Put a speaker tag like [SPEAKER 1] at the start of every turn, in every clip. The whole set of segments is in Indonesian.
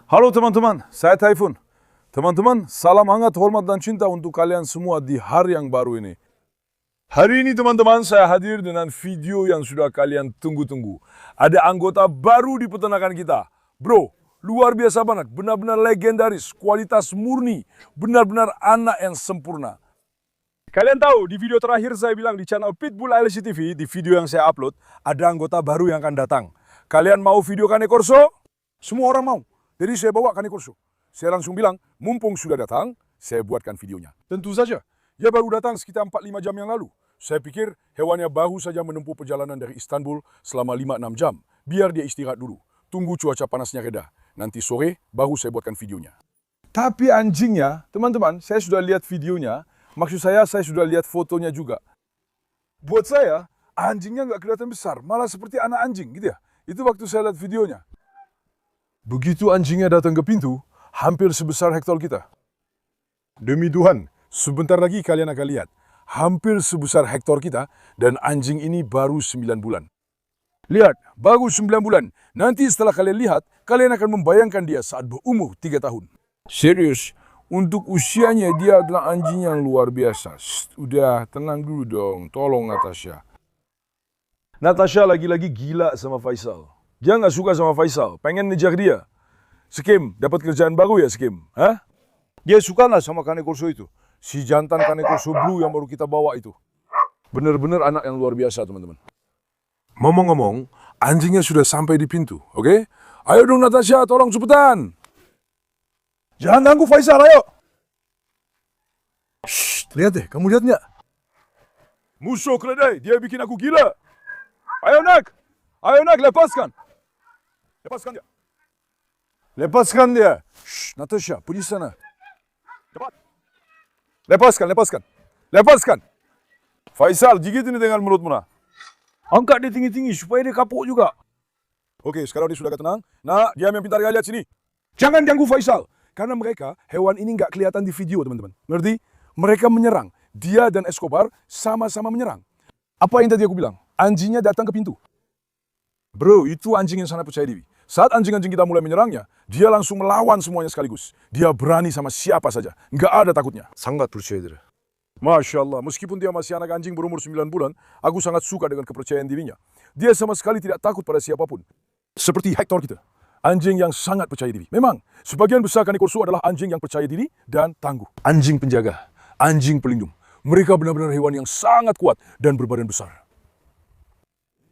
[SPEAKER 1] Halo teman-teman, saya Typhoon. Teman-teman, salam hangat, hormat dan cinta untuk kalian semua di hari yang baru ini. Hari ini teman-teman, saya hadir dengan video yang sudah kalian tunggu-tunggu. Ada anggota baru di peternakan kita. Bro, luar biasa banget, benar-benar legendaris, kualitas murni, benar-benar anak yang sempurna. Kalian tahu, di video terakhir saya bilang di channel Pitbull LC TV, di video yang saya upload, ada anggota baru yang akan datang. Kalian mau video Cane Corso? Semua orang mau. Jadi saya bawa Cane Corso. Saya langsung bilang, mumpung sudah datang, saya buatkan videonya. Tentu saja, dia baru datang sekitar 4-5 jam yang lalu. Saya pikir hewannya baru saja menempuh perjalanan dari Istanbul selama 5-6 jam. Biar dia istirahat dulu. Tunggu cuaca panasnya reda. Nanti sore, baru saya buatkan videonya. Tapi anjingnya, teman-teman, saya sudah lihat videonya. Maksud saya sudah lihat fotonya juga. Buat saya, anjingnya nggak kelihatan besar. Malah seperti anak anjing, gitu ya. Itu waktu saya lihat videonya. Begitu anjingnya datang ke pintu, hampir sebesar Hector kita. Demi Tuhan, sebentar lagi kalian akan lihat. Hampir sebesar Hector kita, dan anjing ini baru 9 bulan. Lihat, baru 9 bulan. Nanti setelah kalian lihat, kalian akan membayangkan dia saat berumur 3 tahun. Serius, untuk usianya dia adalah anjing yang luar biasa. Udah, tenang dulu dong. Tolong Natasha. Natasha lagi-lagi gila sama Faisal. Dia nggak suka sama Faisal, pengen ngejar dia. Skim, dapat kerjaan baru ya Skim? Hah? Dia suka nggak sama Cane Corso itu? Si jantan Cane Corso Blue yang baru kita bawa itu. Bener-bener anak yang luar biasa teman-teman. Ngomong-ngomong, anjingnya sudah sampai di pintu, oke? Ayo dong Natasha, tolong cepetan. Jangan ganggu Faisal, ayo. Shh, lihat deh, kamu lihat nggak? Musuh keledai, dia bikin aku gila. Ayo nak, lepaskan. Lepaskan dia. Lepaskan dia. Shh, Natasha, pergi sana. Cepat. Lepaskan. Faisal, gigit ini dengan mulutmu nah. Angkat dia tinggi-tinggi supaya dia kapok juga. Oke, sekarang dia sudah tenang. Nah, diam yang pintar, lihat sini. Jangan ganggu Faisal. Karena mereka, hewan ini nggak kelihatan di video, teman-teman. Ngerti? Mereka menyerang. Dia dan Escobar sama-sama menyerang. Apa yang tadi aku bilang? Anjingnya datang ke pintu. Bro, itu anjing yang sangat percaya diri. Saat anjing-anjing kita mulai menyerangnya, dia langsung melawan semuanya sekaligus. Dia berani sama siapa saja. Nggak ada takutnya. Sangat percaya diri. Masya Allah, meskipun dia masih anak anjing berumur 9 bulan, aku sangat suka dengan kepercayaan dirinya. Dia sama sekali tidak takut pada siapapun. Seperti Hector kita. Anjing yang sangat percaya diri. Memang, sebagian besar Cane Corso adalah anjing yang percaya diri dan tangguh. Anjing penjaga, anjing pelindung. Mereka benar-benar hewan yang sangat kuat dan berbadan besar.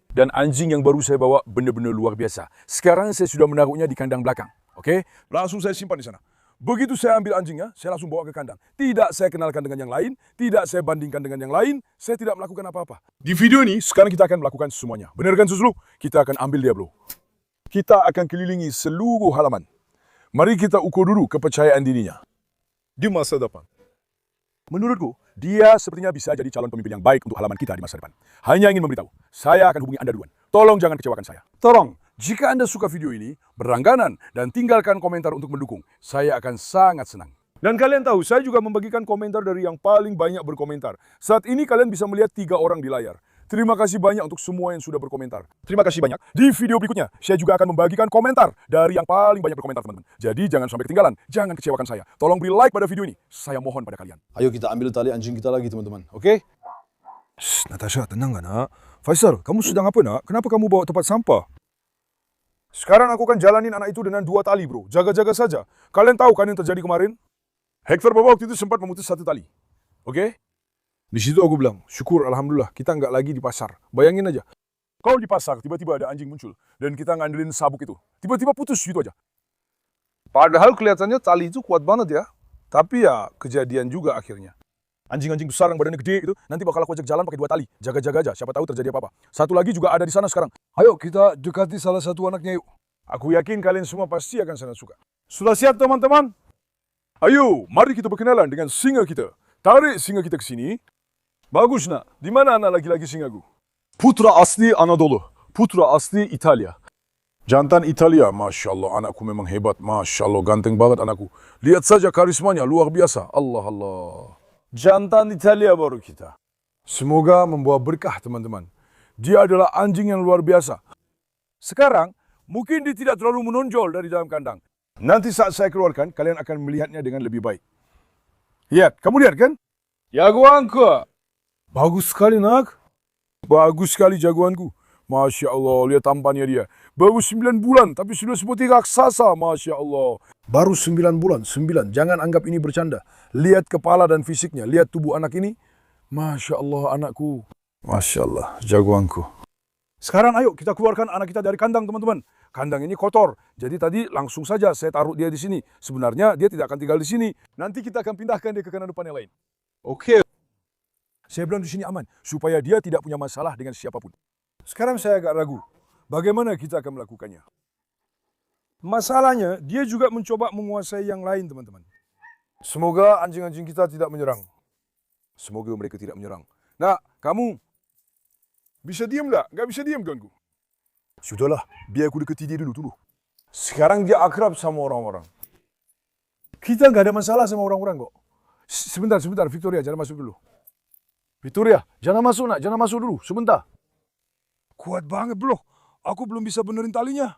[SPEAKER 1] Dan anjing yang baru saya bawa benar-benar luar biasa. Sekarang saya sudah menaruhnya di kandang belakang. Oke? Langsung saya simpan di sana. Begitu saya ambil anjingnya, saya langsung bawa ke kandang. Tidak saya kenalkan dengan yang lain, tidak saya bandingkan dengan yang lain, saya tidak melakukan apa-apa. Di video ini, sekarang kita akan melakukan semuanya. Benar kan Suslu? Kita akan ambil dia bro. Kita akan kelilingi seluruh halaman. Mari kita ukur dulu kepercayaan dirinya. Di masa depan. Menurutku, dia sepertinya bisa jadi calon pemimpin yang baik untuk halaman kita di masa depan. Hanya ingin memberitahu, saya akan hubungi Anda duluan. Tolong jangan kecewakan saya. Tolong, jika Anda suka video ini, berlangganan dan tinggalkan komentar untuk mendukung. Saya akan sangat senang. Dan kalian tahu, saya juga membagikan komentar dari yang paling banyak berkomentar. Saat ini kalian bisa melihat 3 orang di layar. Terima kasih banyak untuk semua yang sudah berkomentar. Terima kasih banyak. Di video berikutnya, saya juga akan membagikan komentar dari yang paling banyak berkomentar, teman-teman. Jadi jangan sampai ketinggalan, jangan kecewakan saya. Tolong beri like pada video ini. Saya mohon pada kalian. Ayo kita ambil tali anjing kita lagi, teman-teman. Oke? Shh, Natasha, tenang gak, nak? Faisal, kamu sedang apa, nak? Kenapa kamu bawa tempat sampah? Sekarang aku akan jalanin anak itu dengan 2 tali, bro. Jaga-jaga saja. Kalian tahu kan yang terjadi kemarin? Hector bawa waktu itu sempat memutus 1 tali. Oke? Di situ aku bilang, syukur alhamdulillah kita nggak lagi di pasar. Bayangin aja, kau di pasar tiba-tiba ada anjing muncul dan kita ngandelin sabuk itu. Tiba-tiba putus gitu aja. Padahal kelihatannya tali itu kuat banget ya. Tapi ya kejadian juga akhirnya. Anjing-anjing besar yang badannya gede itu nanti bakal aku ajak jalan pakai 2 tali. Jaga-jaga aja, siapa tahu terjadi apa-apa. Satu lagi juga ada di sana sekarang. Ayo kita dekati salah satu anaknya yuk. Aku yakin kalian semua pasti akan sangat suka. Sudah siap teman-teman? Ayo, mari kita berkenalan dengan singa kita. Tarik singa kita ke sini. Bagus nak, di mana anak laki-laki singaku? Putra asli Anadolu, putra asli Italia. Jantan Italia, Masya Allah, anakku memang hebat. Masya Allah, ganteng banget anakku. Lihat saja karismanya, luar biasa. Allah Allah. Jantan Italia baru kita. Semoga membawa berkah teman-teman. Dia adalah anjing yang luar biasa. Sekarang, mungkin dia tidak terlalu menonjol dari dalam kandang. Nanti saat saya keluarkan, kalian akan melihatnya dengan lebih baik. Lihat, kamu lihat kan? Jagoanku. Bagus sekali, nak. Bagus sekali jagoanku. Masya Allah, lihat tampannya dia. Baru 9 bulan, tapi sudah seperti raksasa, Masya Allah. Baru 9 bulan, 9. Jangan anggap ini bercanda. Lihat kepala dan fisiknya, lihat tubuh anak ini. Masya Allah, anakku. Masya Allah, jagoanku. Sekarang ayo kita keluarkan anak kita dari kandang, teman-teman. Kandang ini kotor, jadi tadi langsung saja saya taruh dia di sini. Sebenarnya dia tidak akan tinggal di sini. Nanti kita akan pindahkan dia ke kandang depan yang lain. Oke. Saya bilang di sini aman, supaya dia tidak punya masalah dengan siapapun. Sekarang saya agak ragu, bagaimana kita akan melakukannya? Masalahnya, dia juga mencoba menguasai yang lain, teman-teman. Semoga anjing-anjing kita tidak menyerang. Semoga mereka tidak menyerang. Nah, kamu bisa diam nggak? Nggak bisa diam, kawanku. Sudahlah, biar aku deketi dia dulu. Sekarang dia akrab sama orang-orang. Kita nggak ada masalah sama orang-orang kok. Sebentar, Victoria, jangan masuk dulu. Victoria, jangan masuk nak, jangan masuk dulu, sebentar. Kuat banget bro, aku belum bisa benerin talinya.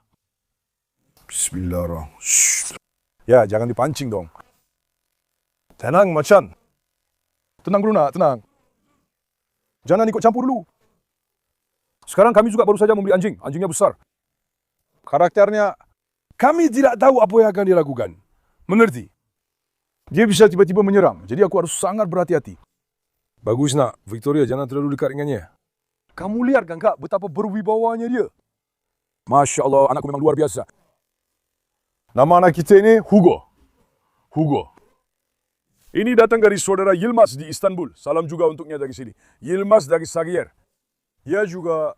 [SPEAKER 1] Bismillahirrahmanirrahim. Ya, jangan dipancing dong. Tenang, macan. Tenang dulu nak, tenang. Jangan ikut campur dulu. Sekarang kami juga baru saja membeli anjing, anjingnya besar. Karakternya, kami tidak tahu apa yang akan dia lakukan. Mengerti? Dia bisa tiba-tiba menyerang, jadi aku harus sangat berhati-hati. Bagus nak, Victoria, jangan terlalu dekat dengannya. Kamu lihat kan kak, betapa berwibawanya dia. Masya Allah, anakku memang luar biasa. Nama anak kita ini Hugo. Hugo. Ini datang dari saudara Yilmaz di Istanbul. Salam juga untuknya dari sini. Yilmaz dari Sarıyer. Dia juga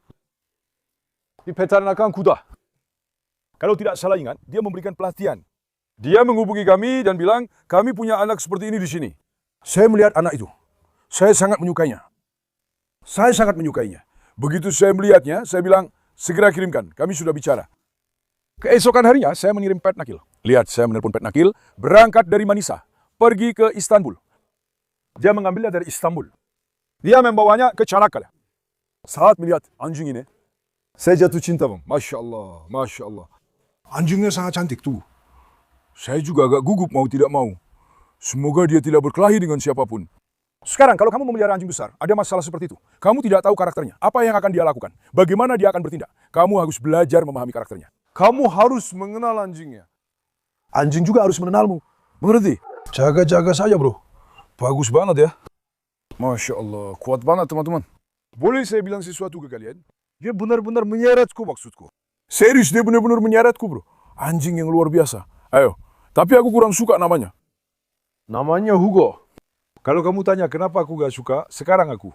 [SPEAKER 1] dipeternakan kuda. Kalau tidak salah ingat, dia memberikan pelatihan. Dia menghubungi kami dan bilang, kami punya anak seperti ini di sini. Saya melihat anak itu. Saya sangat menyukainya. Saya sangat menyukainya. Begitu saya melihatnya, saya bilang, segera kirimkan, kami sudah bicara. Keesokan harinya, saya mengirim Pet Nakil. Lihat, saya menelpon Pet Nakil, berangkat dari Manisa, pergi ke Istanbul. Dia mengambilnya dari Istanbul. Dia membawanya ke Çanakkale. Saat melihat anjing ini, saya jatuh cinta bang. Masya Allah, Masya Allah. Anjingnya sangat cantik tuh. Saya juga agak gugup mau tidak mau. Semoga dia tidak berkelahi dengan siapapun. Sekarang, kalau kamu memelihara anjing besar, ada masalah seperti itu. Kamu tidak tahu karakternya. Apa yang akan dia lakukan? Bagaimana dia akan bertindak? Kamu harus belajar memahami karakternya. Kamu harus mengenal anjingnya. Anjing juga harus mengenalmu. Mengerti? Jaga-jaga saja bro. Bagus banget ya. Masya Allah, kuat banget teman-teman. Boleh saya bilang sesuatu ke kalian? Dia benar-benar menyeretku maksudku. Serius, dia benar-benar menyeretku bro. Anjing yang luar biasa. Ayo, tapi aku kurang suka namanya. Namanya Hugo. Kalau kamu tanya kenapa aku gak suka, sekarang aku.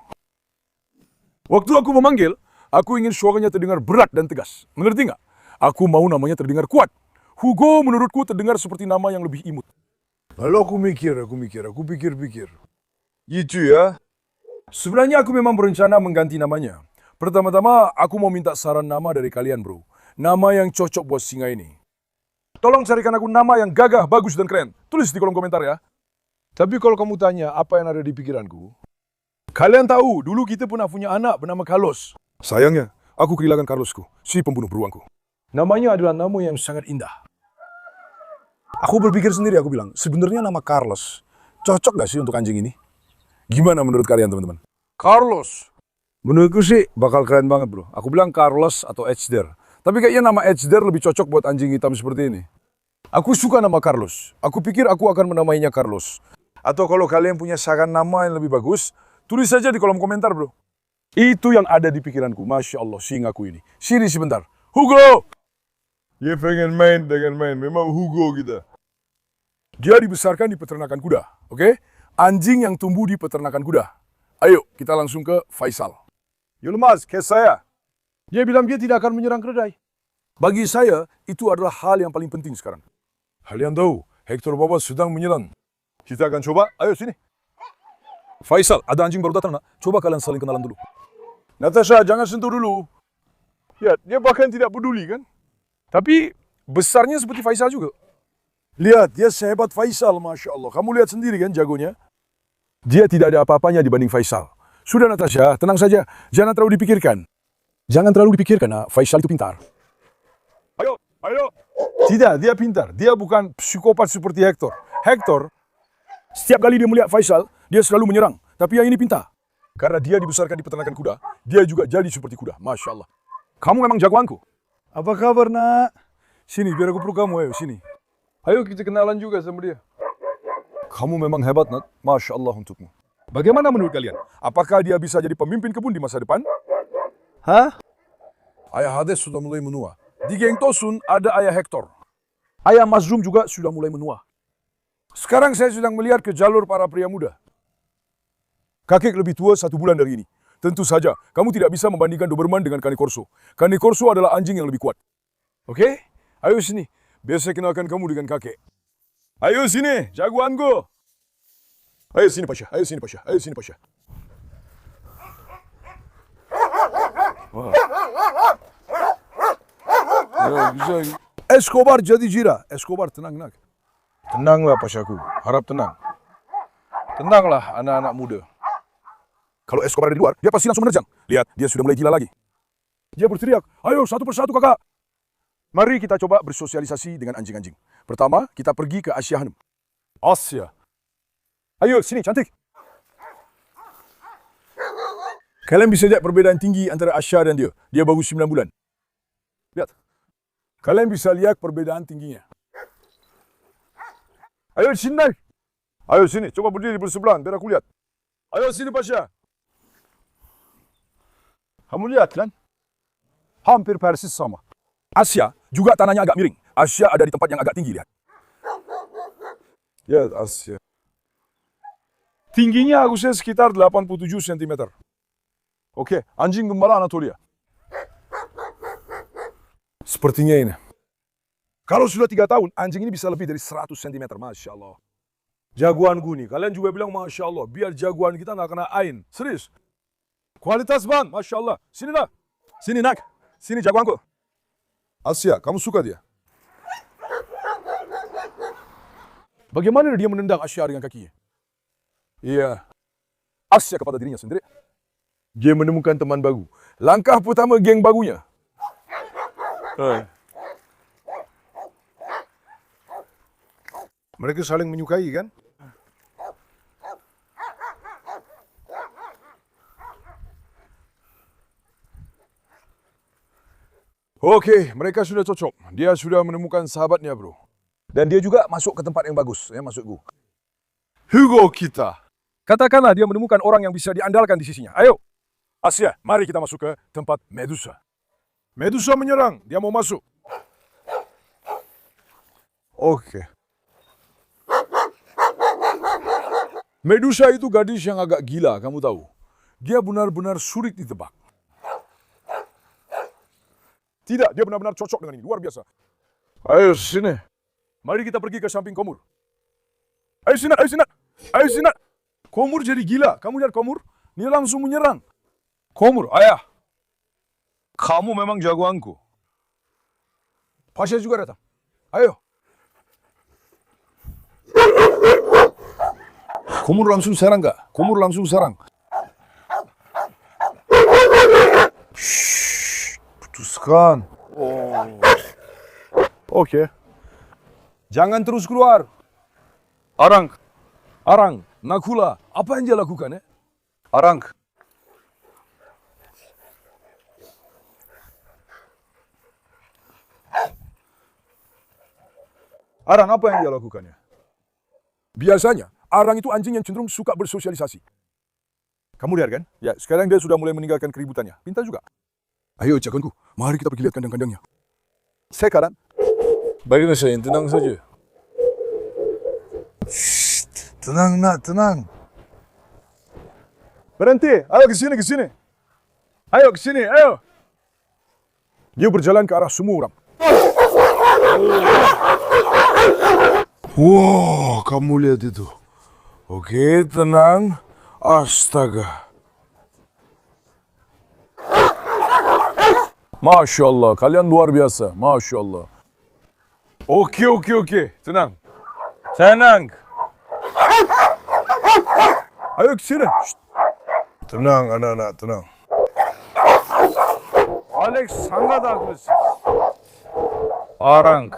[SPEAKER 1] Waktu aku memanggil, aku ingin suaranya terdengar berat dan tegas. Mengerti nggak? Aku mau namanya terdengar kuat. Hugo menurutku terdengar seperti nama yang lebih imut. Lalu aku pikir. Gitu ya. Sebenarnya aku memang berencana mengganti namanya. Pertama-tama, aku mau minta saran nama dari kalian bro. Nama yang cocok buat singa ini. Tolong carikan aku nama yang gagah, bagus, dan keren. Tulis di kolom komentar ya. Tapi kalau kamu tanya apa yang ada di pikiranku, kalian tahu, dulu kita pernah punya anak bernama Carlos. Sayangnya, aku kehilangan Carlosku, si pembunuh beruangku. Namanya adalah nama yang sangat indah. Aku berpikir sendiri, aku bilang, sebenarnya nama Carlos cocok gak sih untuk anjing ini? Gimana menurut kalian teman-teman? Carlos. Menurutku sih bakal keren banget bro. Aku bilang Carlos atau Ejder. Tapi kayaknya nama Ejder lebih cocok buat anjing hitam seperti ini. Aku suka nama Carlos. Aku pikir aku akan menamainya Carlos. Atau kalau kalian punya saran nama yang lebih bagus, tulis saja di kolom komentar bro. Itu yang ada di pikiranku. Masya Allah, singaku ini. Sini sebentar. Hugo! Dia pengen main. Memang Hugo kita. Dia dibesarkan di peternakan kuda. Oke? Anjing yang tumbuh di peternakan kuda. Ayo, kita langsung ke Faisal. Yilmaz, kes saya. Dia bilang dia tidak akan menyerang keledai. Bagi saya, itu adalah hal yang paling penting sekarang. Kalian tahu, Hector Baba sedang menyerang. Kita akan coba, ayo sini. Faisal, ada anjing baru datang nak. Coba kalian saling kenalan dulu. Natasha, jangan sentuh dulu. Ya, dia bahkan tidak peduli kan. Tapi besarnya seperti Faisal juga. Lihat, dia sehebat Faisal, Masya Allah. Kamu lihat sendiri kan jagonya. Dia tidak ada apa-apanya dibanding Faisal. Sudah Natasha, tenang saja. Jangan terlalu dipikirkan. Jangan terlalu dipikirkan, Faisal itu pintar. Ayo, Tidak, dia pintar. Dia bukan psikopat seperti Hector. Hector, setiap kali dia melihat Faisal, dia selalu menyerang. Tapi yang ini pintar. Karena dia dibesarkan di peternakan kuda, dia juga jadi seperti kuda. Masya Allah. Kamu memang jagoanku. Apa kabar, nak? Sini, biar aku peluk kamu. Ayo, sini. Ayo kita kenalan juga sama dia. Kamu memang hebat, Nat. Masya Allah untukmu. Bagaimana menurut kalian? Apakah dia bisa jadi pemimpin kebun di masa depan? Hah? Ayah Hades sudah mulai menua. Di geng Tosun ada ayah Hector. Ayah Mazlum juga sudah mulai menua. Sekarang saya sedang melihat ke jalur para pria muda. Kakek lebih tua 1 bulan dari ini. Tentu saja, kamu tidak bisa membandingkan Doberman dengan Cane Corso. Cane Corso adalah anjing yang lebih kuat. Oke? Ayo sini. Biar saya kenalkan kamu dengan kakek. Ayo sini, jagoanku. Ayo sini, Pasha. Ayo sini, Pasha. Ayo sini, Pasha. Wah. Ya, bisa. Escobar jadi jira. Escobar, tenang, nak. Tenanglah, Pashaku. Harap tenang. Tenanglah, anak-anak muda. Kalau Escobar ada di luar, dia pasti langsung menerjang. Lihat, dia sudah mulai gila lagi. Dia berteriak, ayo satu persatu kakak. Mari kita coba bersosialisasi dengan anjing-anjing. Pertama, kita pergi ke Asia Hanum. Asia. Ayo, sini, cantik. Kalian bisa lihat perbedaan tinggi antara Asia dan dia. Dia baru 9 bulan. Lihat. Kalian bisa lihat perbedaan tingginya. Ayo, sini naik. Ayo, sini. Coba berdiri bersebelahan, biar aku lihat. Ayo, sini, Pasha. Kamu lihat kan? Hampir persis sama. Asia juga tanahnya agak miring. Asia ada di tempat yang agak tinggi, lihat. Ya, Asia. Tingginya aku rasa sekitar 87 cm. Oke, anjing gembala Anatolia. Sepertinya ini. Kalau sudah 3 tahun, anjing ini bisa lebih dari 100 cm. Masya Allah. Jagoan gue nih. Kalian juga bilang Masya Allah. Biar jagoan kita nggak kena ain. Serius. Kualitas ban, Masya Allah. Sini nak. Sini nak. Sini jagoanku. Asia, kamu suka dia? Bagaimana dia menendang Asia dengan kakinya? Iya. Asia kepada dirinya sendiri. Dia menemukan teman baru. Langkah pertama geng barunya. Mereka saling menyukai kan? Oke, mereka sudah cocok. Dia sudah menemukan sahabatnya, bro. Dan dia juga masuk ke tempat yang bagus, ya maksudku. Hugo kita. Katakanlah dia menemukan orang yang bisa diandalkan di sisinya. Ayo, Asia, mari kita masuk ke tempat Medusa. Medusa menyerang, dia mau masuk. Oke. Medusa itu gadis yang agak gila, kamu tahu. Dia benar-benar sulit ditebak. Tidak, dia benar-benar cocok dengan ini. Luar biasa. Ayo sini. Mari kita pergi ke samping Komur. Ayo sini, ayo sini. Ayo sini. Komur jadi gila. Kamu lihat Komur? Dia langsung menyerang. Komur, ayah. Kamu memang jagoanku. Pasha juga datang. Ayo. Komur langsung serang gak? Komur langsung serang. Putuskan. Oh. Oke. Jangan terus keluar. Arang. Arang. Nakula. Apa yang dia lakukan ya? Arang. Arang, apa yang dia lakukannya? Biasanya, Arang itu anjing yang cenderung suka bersosialisasi. Kamu lihat kan? Ya, sekarang dia sudah mulai meninggalkan keributannya. Pintar juga. Ayo, jagoanku. Mari kita pergi lihat kandang-kandangnya. Sekarang, baiklah sayang, tenang saja. Shh, tenang nak, tenang. Berhenti. Ayo ke sini, ke sini. Ayo ke sini, ayo. Dia berjalan ke arah semua orang. Wow, kamu lihat itu. Oke, tenang. Astaga. Masya Allah, kalian luar biasa. Masya Allah. Oke. Tenang. Tenang. Ayo ke sini. Tenang, anak-anak, tenang. Alex sangat agresif. Orang.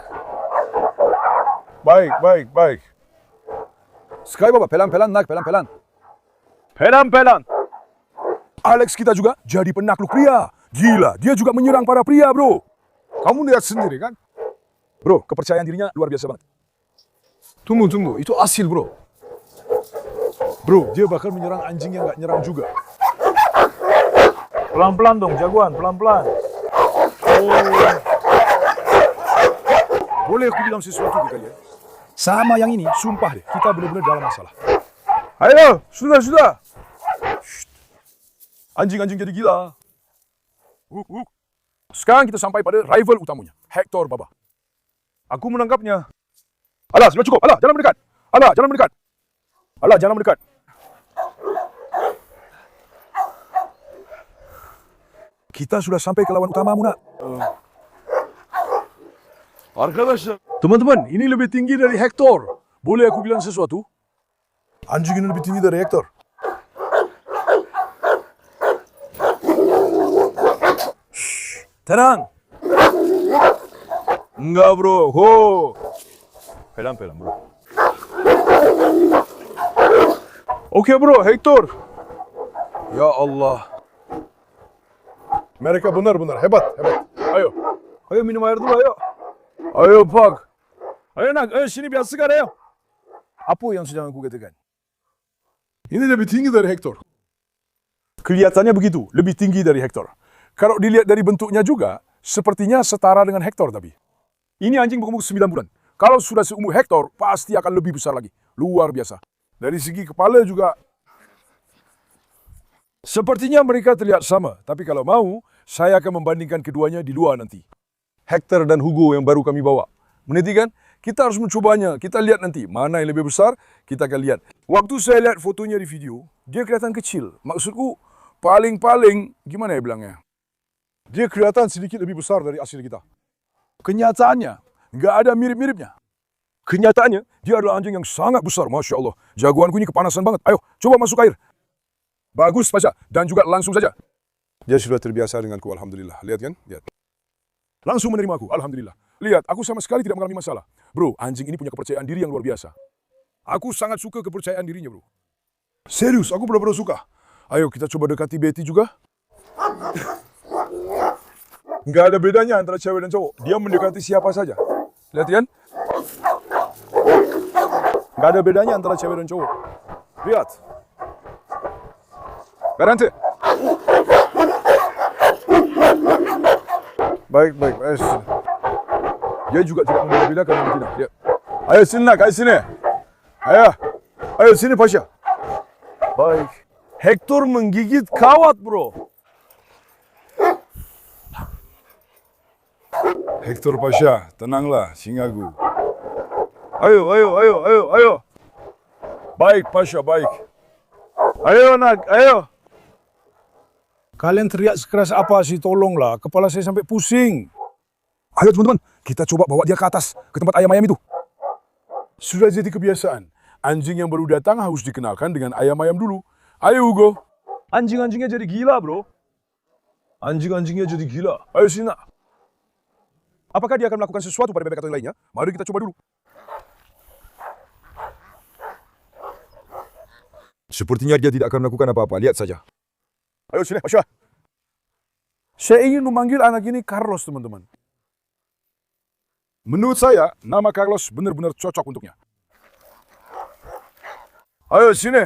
[SPEAKER 1] Baik. Sekali Bapak, pelan-pelan naik, pelan-pelan. Pelan-pelan. Alex kita juga jadi penakluk pria. Gila, dia juga menyerang para pria, bro. Kamu lihat sendiri kan? Bro, kepercayaan dirinya luar biasa banget. Tunggu, itu asil, bro. Bro, dia bakal menyerang anjing yang gak nyerang juga. Pelan-pelan dong, jagoan, pelan-pelan. Oh. Boleh aku bilang sesuatu ke kalian? Sama yang ini, sumpah deh, kita benar-benar dalam masalah. Ayo, sudah. Shh. Anjing-anjing jadi gila. Sekarang kita sampai pada rival utamanya, Hector Baba. Aku menangkapnya. Alah, sudah cukup. Alah, jangan mendekat. Alah, jangan mendekat. Kita sudah sampai ke lawan utamamu, nak. Arkadaşlar. Teman-teman, ini lebih tinggi dari Hector. Boleh aku bilang sesuatu? Anjing ini lebih tinggi dari Hector. Shh, tenang. Enggak, bro. Ho. Pelan-pelan, bro. Oke, bro. Hector. Ya Allah. Mereka benar-benar hebat. Ayo minum air dulu, ayo. Ayo, Pak. Ayo, nak. Ayo, sini biar segar, ayo. Apa yang sedang aku katakan? Ini lebih tinggi dari Hector. Kelihatannya begitu, lebih tinggi dari Hector. Kalau dilihat dari bentuknya juga, sepertinya setara dengan Hector tapi. Ini anjing berumur 9 bulan. Kalau sudah seumur Hector, pasti akan lebih besar lagi. Luar biasa. Dari segi kepala juga. Sepertinya mereka terlihat sama, tapi kalau mau, saya akan membandingkan keduanya di luar nanti. Hector dan Hugo yang baru kami bawa. Mengerti kan? Kita harus mencobanya. Kita lihat nanti mana yang lebih besar, kita akan lihat. Waktu saya lihat fotonya di video, dia kelihatan kecil. Maksudku, paling-paling, gimana ya bilangnya? Dia kelihatan sedikit lebih besar dari asli kita. Kenyataannya, nggak ada mirip-miripnya. Kenyataannya, dia adalah anjing yang sangat besar. Masya Allah. Jagoanku ini kepanasan banget. Ayo, coba masuk air. Bagus, Pasha. Dan juga langsung saja. Dia sudah terbiasa denganku, alhamdulillah. Lihat kan? Lihat. Langsung menerima aku, alhamdulillah. Lihat, aku sama sekali tidak mengalami masalah. Bro, anjing ini punya kepercayaan diri yang luar biasa. Aku sangat suka kepercayaan dirinya, bro. Serius, aku benar-benar suka. Ayo, kita coba dekati Betty juga. Nggak ada bedanya antara cewek dan cowok. Dia mendekati siapa saja. Lihat kan? Nggak ada bedanya antara cewek dan cowok. Lihat. Garanti. Baik. Dia juga tidak membela-belakan yang tidak. Lihat. Ayo sini nak, ayo sini. Ayo sini Pasha. Baik. Hector menggigit kawat, bro. Hector Pasha, tenanglah, singaku. Ayo. Baik, Pasha, baik. Ayo nak, ayo. Kalian teriak sekeras apa sih, tolonglah. Kepala saya sampai pusing. Ayo teman-teman, kita coba bawa dia ke atas, ke tempat ayam-ayam itu. Sudah jadi kebiasaan. Anjing yang baru datang harus dikenalkan dengan ayam-ayam dulu. Ayo Hugo. Anjing-anjingnya jadi gila, bro. Anjing-anjingnya jadi gila. Ayo sini nak. Apakah dia akan melakukan sesuatu pada bebek atau yang lainnya? Mari kita coba dulu. Sepertinya dia tidak akan melakukan apa-apa. Lihat saja. Ayo sini, Pasha. Saya ingin memanggil anak ini Carlos, teman-teman. Menurut saya, nama Carlos benar-benar cocok untuknya. Ayo sini.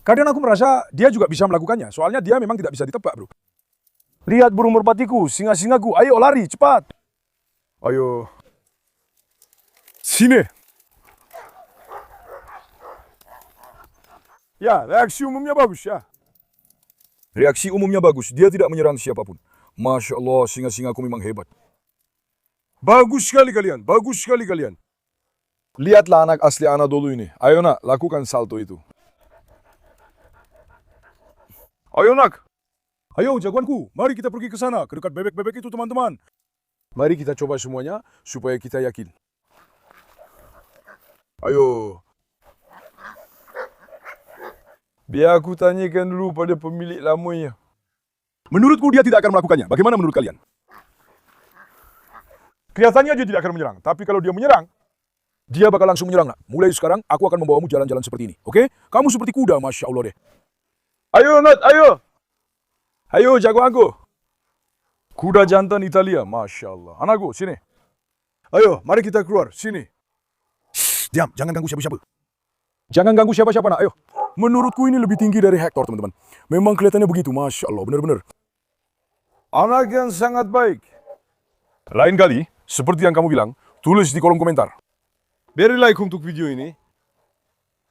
[SPEAKER 1] Kadang aku merasa dia juga bisa melakukannya. Soalnya dia memang tidak bisa ditebak, bro. Lihat burung merpatiku, singa-singaku. Ayo lari, cepat. Ayo. Sini. Ya, reaksi umumnya bagus ya. Reaksi umumnya bagus. Dia tidak menyerang siapapun. Masya Allah, singa-singaku memang hebat. Bagus sekali kalian. Lihatlah anak asli Anadolu ini. Ayo nak, lakukan salto itu. Ayo nak. Ayo jagoanku, mari kita pergi ke sana, ke dekat bebek-bebek itu teman-teman. Mari kita coba semuanya, supaya kita yakin. Ayo. Biar aku tanyakan dulu pada pemilik lamanya. Menurutku dia tidak akan melakukannya. Bagaimana menurut kalian? Kelihatannya dia tidak akan menyerang, tapi kalau dia menyerang, dia bakal langsung menyerang, nak. Mulai sekarang, aku akan membawamu jalan-jalan seperti ini, oke? Kamu seperti kuda, Masya Allah deh. Ayo, Nat, ayo. Ayo, jagoanku. Kuda jantan Italia, Masya Allah. Anakku, sini. Ayo, mari kita keluar, sini. Shh, diam, jangan ganggu siapa-siapa. Jangan ganggu siapa-siapa, nak, ayo. Menurutku ini lebih tinggi dari Hector, teman-teman. Memang kelihatannya begitu, Masya Allah, benar-benar. Anak yang sangat baik. Lain kali, seperti yang kamu bilang, tulis di kolom komentar. Beri like untuk video ini.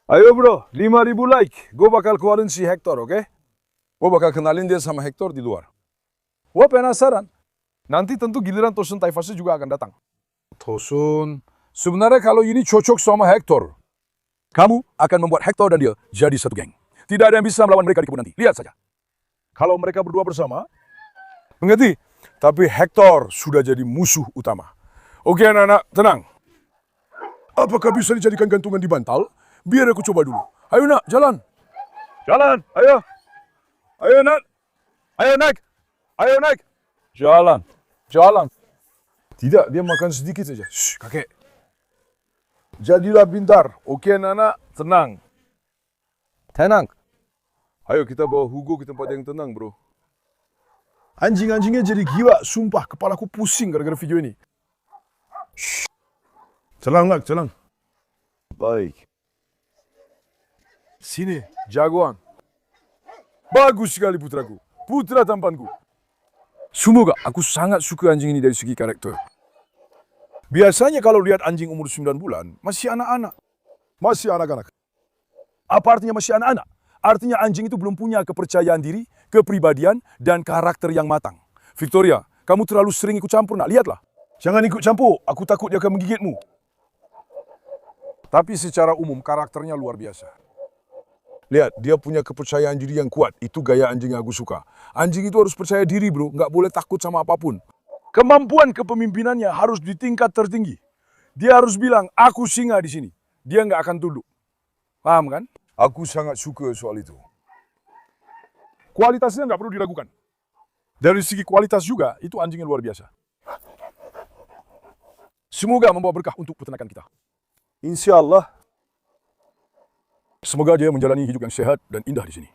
[SPEAKER 1] Ayo bro, 5.000 like. Gue bakal keluarin si Hector, oke? Gue bakal kenalin dia sama Hector di luar. Gue penasaran. Nanti tentu giliran Tosun Taifase juga akan datang. Tosun, sebenarnya kalau ini cocok sama Hector. Kamu akan membuat Hector dan dia jadi satu geng. Tidak ada yang bisa melawan mereka di kebun nanti. Lihat saja. Kalau mereka berdua bersama, mengerti? Tapi Hector sudah jadi musuh utama. Oke anak-anak, tenang. Apakah bisa dijadikan gantungan di bantal? Biar aku coba dulu. Ayo nak, jalan. Jalan, ayo. Ayo nak. Ayo naik. Ayo naik. Jalan. Jalan. Tidak, dia makan sedikit saja. Shh, kakek. Jadilah pintar. Oke anak-anak, tenang. Tenang. Ayo kita bawa Hugo ke tempat yang tenang bro. Anjing-anjingnya jadi gila, sumpah kepalaku pusing gara-gara video ini. Shh. Tenang nak, tenang. Baik. Sini, jagoan. Bagus sekali putraku. Putra tampanku. Semoga aku sangat suka anjing ini dari segi karakter. Biasanya kalau lihat anjing umur 9 bulan, masih anak-anak. Masih anak-anak. Apa artinya masih anak-anak? Artinya anjing itu belum punya kepercayaan diri, kepribadian, dan karakter yang matang. Victoria, kamu terlalu sering ikut campur, nak. Lihatlah. Jangan ikut campur, aku takut dia akan menggigitmu. Tapi secara umum, karakternya luar biasa. Lihat, dia punya kepercayaan diri yang kuat. Itu gaya anjing yang aku suka. Anjing itu harus percaya diri, bro. Nggak boleh takut sama apapun. Kemampuan kepemimpinannya harus di tingkat tertinggi. Dia harus bilang, aku singa di sini. Dia nggak akan tunduk. Paham kan? Aku sangat suka soal itu. Kualitasnya nggak perlu diragukan. Dari segi kualitas juga, itu anjingnya luar biasa. Semoga membawa berkah untuk peternakan kita. Insya Allah. Semoga dia menjalani hidup yang sehat dan indah di sini.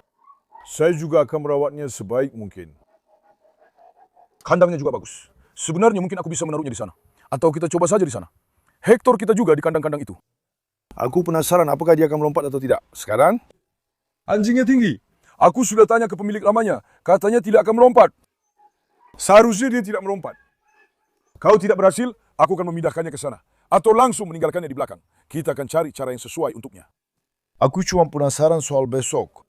[SPEAKER 1] Saya juga akan merawatnya sebaik mungkin. Kandangnya juga bagus. Sebenarnya mungkin aku bisa menaruhnya di sana. Atau kita coba saja di sana. Hector kita juga di kandang-kandang itu. Aku penasaran apakah dia akan melompat atau tidak. Sekarang, anjingnya tinggi. Aku sudah tanya ke pemilik lamanya. Katanya tidak akan melompat. Seharusnya dia tidak melompat. Kalau tidak berhasil, aku akan memindahkannya ke sana. Atau langsung meninggalkannya di belakang. Kita akan cari cara yang sesuai untuknya. Aku cuma penasaran soal besok.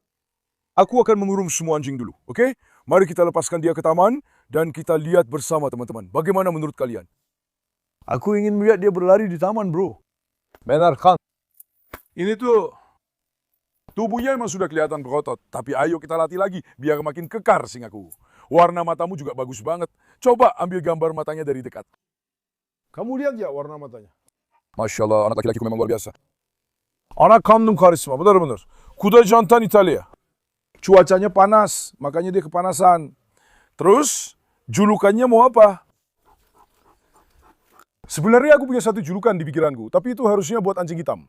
[SPEAKER 1] Aku akan mengurung semua anjing dulu, oke? Mari kita lepaskan dia ke taman dan kita lihat bersama teman-teman. Bagaimana menurut kalian? Aku ingin melihat dia berlari di taman, bro. Benar kan? Ini tuh, tubuhnya memang sudah kelihatan berotot. Tapi ayo kita latih lagi, biar makin kekar singaku. Warna matamu juga bagus banget. Coba ambil gambar matanya dari dekat. Kamu lihat ya warna matanya? Masya Allah, anak laki-lakiku memang luar biasa. Anak kandung karisma, benar-benar. Kuda jantan Italia. Cuacanya panas, makanya dia kepanasan. Terus, julukannya mau apa? Sebenarnya aku punya satu julukan di pikiranku, tapi itu harusnya buat anjing hitam.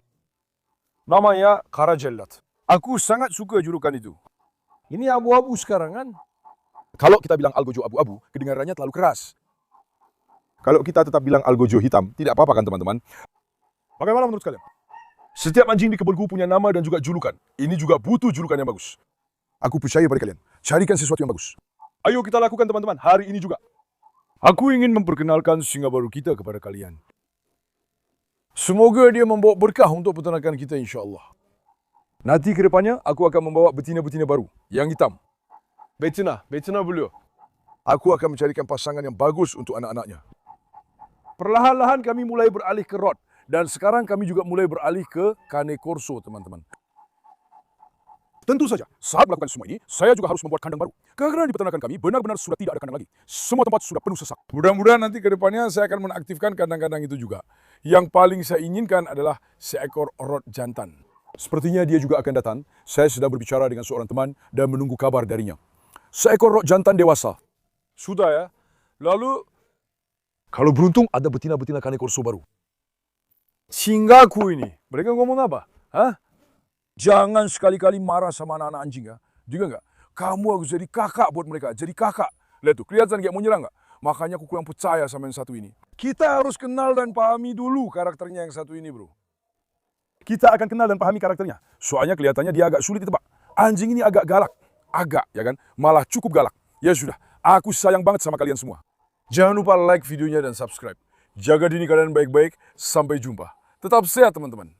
[SPEAKER 1] Namanya Karajellat. Aku sangat suka julukan itu. Ini abu-abu sekarang kan? Kalau kita bilang Algojo abu-abu, kedengarannya terlalu keras. Kalau kita tetap bilang Algojo hitam, tidak apa-apa kan teman-teman? Bagaimana menurut kalian? Setiap anjing di kebunku punya nama dan juga julukan. Ini juga butuh julukan yang bagus. Aku percaya pada kalian. Carikan sesuatu yang bagus. Ayo kita lakukan teman-teman, hari ini juga. Aku ingin memperkenalkan singa baru kita kepada kalian. Semoga dia membawa berkah untuk peternakan kita insya Allah. Nanti ke depannya, aku akan membawa betina-betina baru, yang hitam. Betina beliau. Aku akan mencarikan pasangan yang bagus untuk anak-anaknya. Perlahan-lahan kami mulai beralih ke rod. Dan sekarang kami juga mulai beralih ke Cane Corso, teman-teman. Tentu saja, saat melakukan semua ini, saya juga harus membuat kandang baru. Karena di peternakan kami benar-benar sudah tidak ada kandang lagi. Semua tempat sudah penuh sesak. Mudah-mudahan nanti ke depannya saya akan mengaktifkan kandang-kandang itu juga. Yang paling saya inginkan adalah seekor rod jantan. Sepertinya dia juga akan datang. Saya sedang berbicara dengan seorang teman dan menunggu kabar darinya. Seekor rod jantan dewasa. Sudah ya. Lalu, Kalau beruntung ada betina-betina Kanekorso baru. Singaku ini, mereka ngomong apa? Hah? Jangan sekali-kali marah sama anak-anak anjing ya. Juga nggak? Kamu harus jadi kakak buat mereka, jadi kakak. Lihat tuh, kelihatan kayak mau nyerang nggak? Makanya aku kurang percaya sama yang satu ini. Kita harus kenal dan pahami dulu karakternya yang satu ini, bro. Kita akan kenal dan pahami karakternya. Soalnya kelihatannya dia agak sulit ditebak. Anjing ini agak galak. Agak, ya kan? Malah cukup galak. Ya sudah, aku sayang banget sama kalian semua. Jangan lupa like videonya dan subscribe. Jaga diri kalian baik-baik. Sampai jumpa. Tetap sehat, teman-teman.